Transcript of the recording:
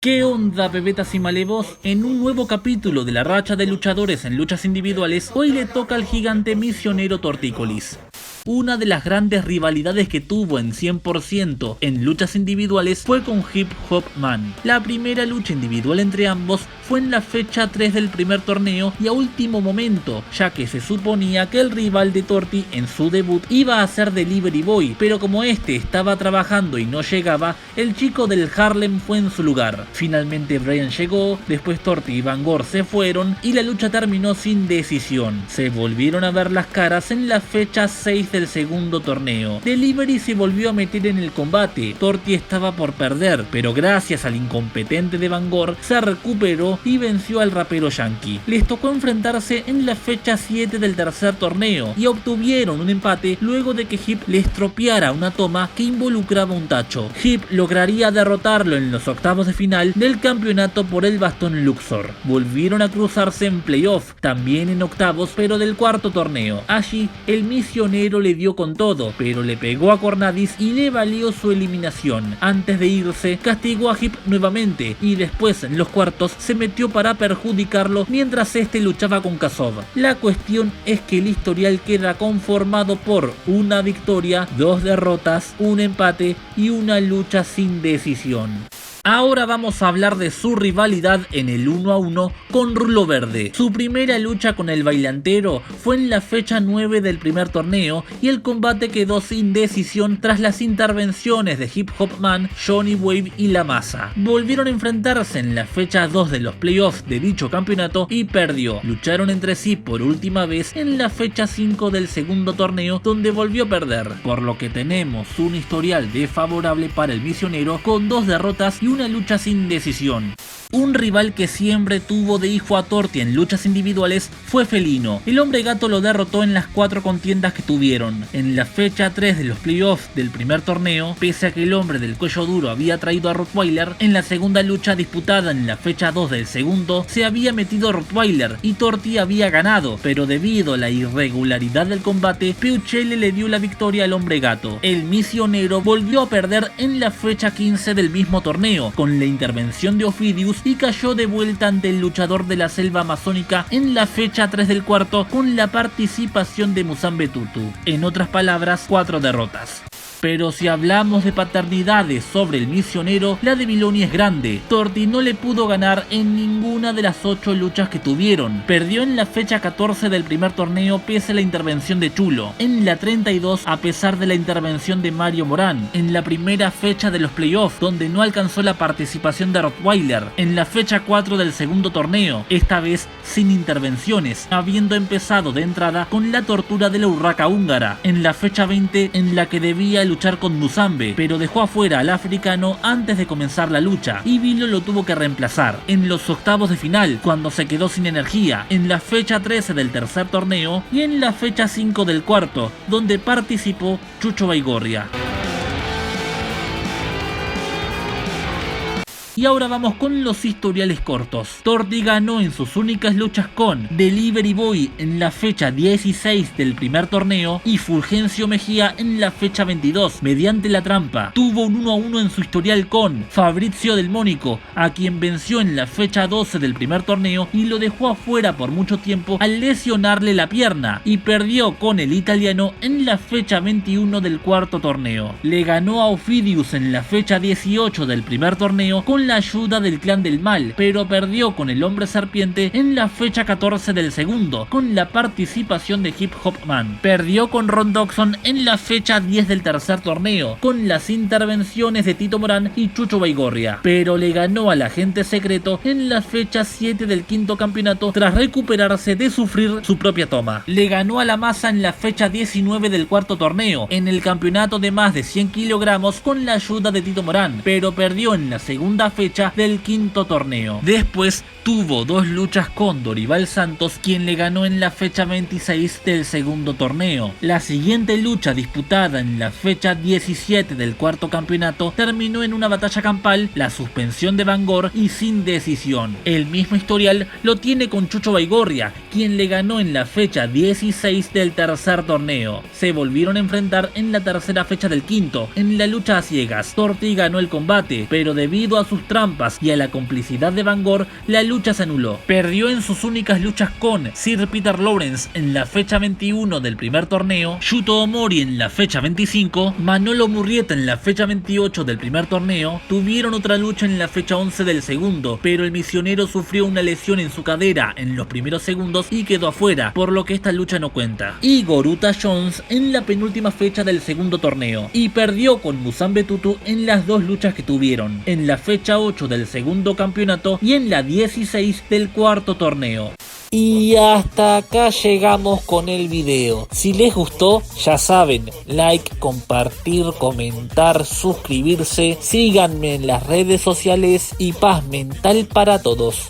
¿Qué onda, bebetas y malevos? En un nuevo capítulo de la racha de luchadores en luchas individuales, hoy le toca al gigante misionero Tortícolis. Una de las grandes rivalidades que tuvo en 100% en luchas individuales fue con Hip Hop Man. La primera lucha individual entre ambos fue en la fecha 3 del primer torneo y a último momento, ya que se suponía que el rival de Torti en su debut iba a ser Delivery Boy, pero como este estaba trabajando y no llegaba, el chico del Harlem fue en su lugar. Finalmente Brian llegó, después Torti y Bangor se fueron y la lucha terminó sin decisión. Se volvieron a ver las caras en la fecha 6 del segundo torneo. Delivery se volvió a meter en el combate. Torti estaba por perder, pero gracias al incompetente de Bangor se recuperó y venció al rapero Yankee. Les tocó enfrentarse en la fecha 7 del tercer torneo y obtuvieron un empate luego de que Hip le estropeara una toma que involucraba un tacho. Hip lograría derrotarlo en los octavos de final del campeonato por el bastón Luxor. Volvieron a cruzarse en playoff, también en octavos, pero del cuarto torneo. Allí el misionero le dio con todo, pero le pegó a Cornadis y le valió su eliminación. Antes de irse, castigó a Hip nuevamente y después en los cuartos se metió para perjudicarlo mientras este luchaba con Kasov. La cuestión es que el historial queda conformado por una victoria, 2 derrotas, un empate y una lucha sin decisión. Ahora vamos a hablar de su rivalidad en el 1 a 1 con Rulo Verde. Su primera lucha con el bailantero fue en la fecha 9 del primer torneo y el combate quedó sin decisión tras las intervenciones de Hip Hop Man, Johnny Wave y La Masa. Volvieron a enfrentarse en la fecha 2 de los playoffs de dicho campeonato y perdió. Lucharon entre sí por última vez en la fecha 5 del segundo torneo, donde volvió a perder, por lo que tenemos un historial desfavorable para el misionero con 2 derrotas y una lucha sin decisión. Un rival que siempre tuvo de hijo a Torti en luchas individuales fue Felino. El hombre gato lo derrotó en las 4 contiendas que tuvieron. En la fecha 3 de los playoffs del primer torneo, pese a que el hombre del cuello duro había traído a Rottweiler, en la segunda lucha disputada en la fecha 2 del segundo, se había metido Rottweiler y Torti había ganado, pero debido a la irregularidad del combate, Peuchele le dio la victoria al hombre gato. El misionero volvió a perder en la fecha 15 del mismo torneo, con la intervención de Ophidius y cayó de vuelta ante el luchador de la selva amazónica en la fecha 3 del cuarto con la participación de Musambe Tutu. En otras palabras, 4 derrotas. Pero si hablamos de paternidades sobre el misionero, la de Viloni es grande. Torti no le pudo ganar en ninguna de las 8 luchas que tuvieron. Perdió en la fecha 14 del primer torneo pese a la intervención de Chulo. En la 32 a pesar de la intervención de Mario Morán. En la primera fecha de los playoffs, donde no alcanzó la participación de Rottweiler. En la fecha 4 del segundo torneo, esta vez sin intervenciones, habiendo empezado de entrada con la tortura de la urraca húngara. En la fecha 20, en la que debía luchar con Musambe, pero dejó afuera al africano antes de comenzar la lucha y Vilo lo tuvo que reemplazar. En los octavos de final, cuando se quedó sin energía, en la fecha 13 del tercer torneo y en la fecha 5 del cuarto, donde participó Chucho Baigorria. Y ahora vamos con los historiales cortos. Torti ganó en sus únicas luchas con Delivery Boy en la fecha 16 del primer torneo y Fulgencio Mejía en la fecha 22 mediante la trampa. Tuvo un 1 a 1 en su historial con Fabrizio Del Mónico, a quien venció en la fecha 12 del primer torneo y lo dejó afuera por mucho tiempo al lesionarle la pierna, y perdió con el italiano en la fecha 21 del cuarto torneo. Le ganó a Ophidius en la fecha 18 del primer torneo con la ayuda del Clan del Mal, pero perdió con el hombre serpiente en la fecha 14 del segundo, con la participación de Hip Hop Man. Perdió con Ron Dodson en la fecha 10 del tercer torneo, con las intervenciones de Tito Morán y Chucho Baigorria, pero le ganó al agente secreto en la fecha 7 del quinto campeonato tras recuperarse de sufrir su propia toma. Le ganó a La Masa en la fecha 19 del cuarto torneo, en el campeonato de más de 100 kilogramos con la ayuda de Tito Morán, pero perdió en la segunda fecha del quinto torneo. Después tuvo 2 luchas con Dorival Santos, quien le ganó en la fecha 26 del segundo torneo. La siguiente lucha, disputada en la fecha 17 del cuarto campeonato, terminó en una batalla campal, la suspensión de Bangor y sin decisión. El mismo historial lo tiene con Chucho Baigorria, quien le ganó en la fecha 16 del tercer torneo. Se volvieron a enfrentar en la tercera fecha del quinto, en la lucha a ciegas. Torti ganó el combate, pero debido a sus sus trampas y a la complicidad de Bangor, la lucha se anuló. Perdió en sus únicas luchas con Sir Peter Lawrence en la fecha 21 del primer torneo, Yuto Omori en la fecha 25, Manolo Murrieta en la fecha 28 del primer torneo. Tuvieron otra lucha en la fecha 11 del segundo, pero el misionero sufrió una lesión en su cadera en los primeros segundos y quedó afuera, por lo que esta lucha no cuenta. Y Goruta Jones en la penúltima fecha del segundo torneo, y perdió con Musambe Tutu en las dos luchas que tuvieron, en la fecha 8 del segundo campeonato y en la 16 del cuarto torneo. Y hasta acá llegamos con el video. Si les gustó, ya saben, like, compartir, comentar, suscribirse, síganme en las redes sociales y paz mental para todos.